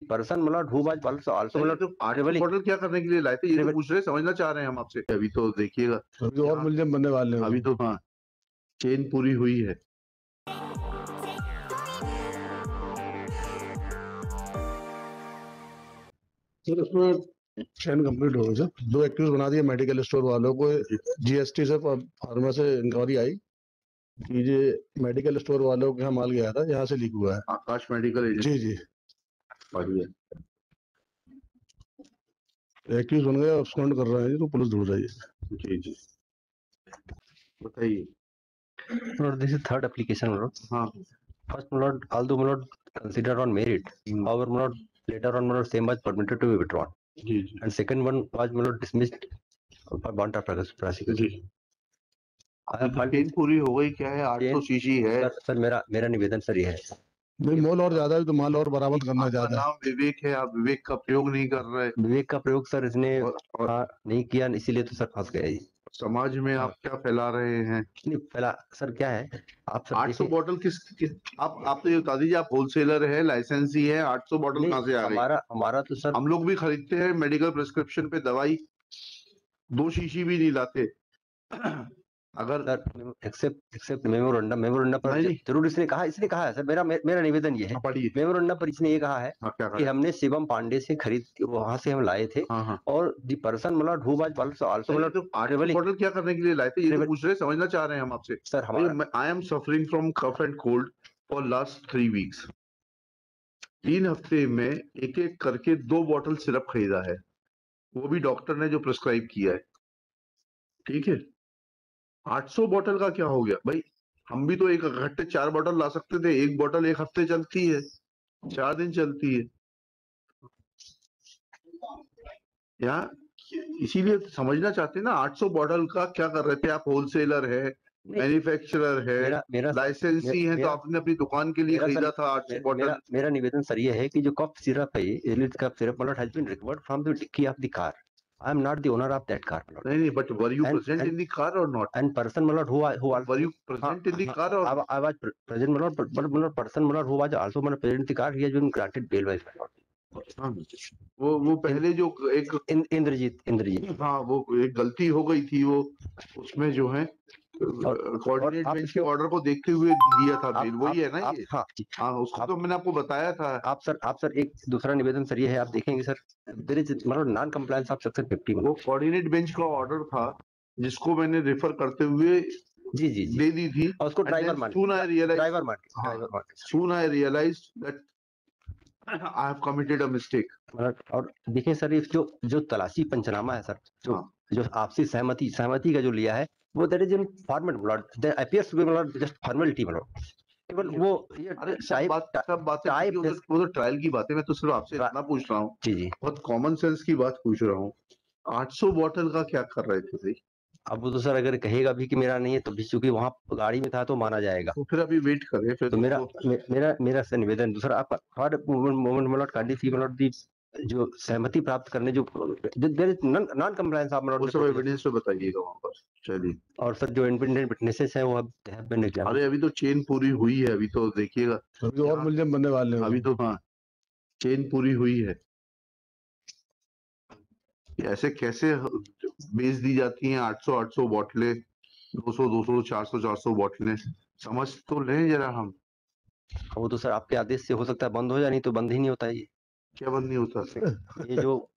person Malad who was also नहीं, तो 8 bottle क्या करने के लिए लाए थे, ये तो पूछ रहे, समझना चाह रहे हैं हम आपसे। अभी तो देखिएगा, अभी और मुलजिम बनने वाले हैं। अभी तो हाँ, चेन पूरी हुई है। सर इसमें चेन कंप्लीट हो गई सर। 2 एक्यूज बना दिए मेडिकल स्टोर वालों को। जीएसटी से फार्मा से इंक्वायरी आई कि ये मेडिकल स्टोर वालों के यहाँ माल गया था, यहाँ से लीक हुआ है। आकाश मेडिकल जी जी, बढ़िया। एक्यूज बन गया, स्कॉन्ड कर रहे हैं, तो पुलिस ढूंढ रही है। जी जी, बताइए। Lord, this is third application, Lord. हाँ, First, Lord, although Lord considered on merit, however, Lord later on, Lord same was permitted to be withdrawn, जी जी and second one was Lord dismissed for want of prosecution. जी। Chain पूरी हो गई, क्या है, 800 CC है। सर मेरा निवेदन सर ये है, नहीं मोल और ज्यादा है तो माल और बरामद करना आपका चाहता है। नाम विवेक है, आप विवेक का प्रयोग नहीं कर रहे। विवेक का प्रयोग सर इसने और नहीं किया, इसीलिए तो सर फंस गया जी। समाज में आप क्या फैला रहे हैं? नहीं पहला सर क्या है, आप सर 800 बॉटल किस आप तो ये बता दीजिए, आप होलसेलर है, लाइसेंसी है, 800 बॉटल कहाँ से आ गई? हमारा तो सर, हम लोग भी खरीदते हैं मेडिकल प्रिस्क्रिप्शन पे दवाई, 2 शीशी भी नहीं लाते। अगर एक्सेप्ट मेमोरेंडम पर जरूर इसने कहा है सर, मेरा निवेदन ये है, मेमोरेंडम पर इसने ये कहा है कि हमने शिवम पांडे से खरीद वहां से हम लाए थे, और द पर्सन मतलब हु वाज आल्सो मतलब 800 बॉटल क्या करने के लिए लाए थे, ये तो पूछ रहे, समझना चाह रहे हैं हम आपसे। Sir I am suffering from cough and cold for last 3 weeks. 3 हफ्ते में एक एक करके 2 बॉटल सिरप खरीदा है, वो भी डॉक्टर ने जो प्रिस्क्राइब किया है, ठीक है। 800 बॉटल का क्या हो गया भाई? हम भी तो एक इकट्ठे 4 बॉटल ला सकते थे, 1 बॉटल 1 हफ्ते चलती है, 4 दिन चलती है यहाँ। इसीलिए समझना चाहते हैं ना, 800 बॉटल का क्या कर रहे थे आप? होलसेलर है, मैन्युफैक्चरर है, लाइसेंसी है, तो आपने अपनी दुकान के लिए खरीदा था 800 बॉटल। मेरा निवेदन सर ये है कि जो कफ सिरप है, एलिट कफ सिरप मतलब has been recovered from the dicky of the car. I am not the owner of that car. नहीं, but were you present in the car or not? And person Malad who were you present in the car or? I was present Malad, but person Malad who was also present in the car, he has been granted bail by Malad. वो पहले जो एक इंद्रजीत हाँ, वो एक गलती हो गई थी, वो उसमें जो है कोऑर्डिनेट बेंच के ऑर्डर को देखते हुए दिया था बेल, वही है ना ये? हाँ, उसको तो मैंने आपको बताया था। आप सर एक दूसरा निवेदन सर ये है, आप देखेंगे सर, देयर इज मतलब नॉन कंप्लायंस ऑफ सेक्शन 50। वो कोऑर्डिनेट बेंच का ऑर्डर था जिसको मैंने रेफर करते हुए जी दे दी थी, और उसको driver soon I realized that I have committed a mistake। और देखिए सर, ये जो तलाशी पंचनामा है सर, जो आपसी सहमति का जो लिया है, वो that is in format blood, that appears to be blood just formality blood, केवल वो ये सब बातें वो तो ट्रायल की बात है। मैं तो सिर्फ आपसे इतना पूछ रहा हूँ, जी बहुत कॉमन सेंस की बात पूछ रहा हूँ। 800 बॉटल का क्या कर रहे थे भाई? अब वो तो सर अगर कहेगा भी कि मेरा नहीं है, तो भी चूंकि वहां गाड़ी में था तो माना जाएगा, तो फिर अभी वेट करें। फिर तो मेरा से निवेदन दूसरा, आप हर मोमेंट मतलब कांडी थी मतलब दी जो सहमति प्राप्त करने जो नॉन कंप्लायंस आप वो सब एविडेंस पे बताइएगा वहां पर। चलिए, और सर जो इंडिपेंडेंट विटनेसेस हैं वो अब अरे अभी तो चेन पूरी हुई है, अभी तो देखिएगा, अभी और मुलजिम बनने वाले हैं। अभी तो हाँ, चेन पूरी हुई है। ऐसे कैसे बेच दी जाती हैं 800 बॉटलें, 200 400 बोतलें? समझ तो लें जरा हम। वो तो सर आपके आदेश से हो सकता है बंद हो जाए, नहीं तो बंद ही नहीं होता ये। क्या बंद नहीं होता? ये जो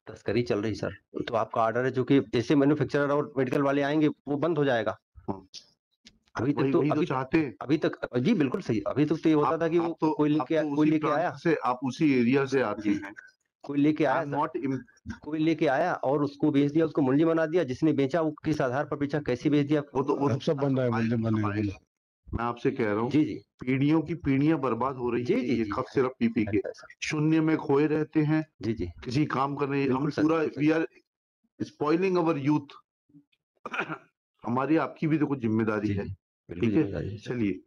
तस्करी चल रही सर, तो आपका ऑर्डर है जो कि जैसे मैन्युफैक्चरर और मेडिकल वाले आएंगे वो बंद हो जाएगा। अभी तक तो चाहते, अभी तक जी बिल्कुल सही, अभी तक तो ये होता था कि वो कोई लेके आया से, आप उसी एरिया से आते हैं, कोई लेके आया और उसको बेच दिया, उसको मुंडी बना दिया, जिसने बेचा वो किस आधार पर बेचा, कैसे बेच दिया, वो तो सब बन रहा है मुंडी बनने। मैं आपसे कह रहा हूँ, जी पीढ़ियों की पीढ़ियां बर्बाद हो रही है ये कफ सिरप पी के, शून्य में खोए रहते हैं। जी किसी काम करने, हम पूरा we are spoiling our youth. हमारी आपकी भी तो कुछ जिम्मेदारी है, ठीक है। चलिए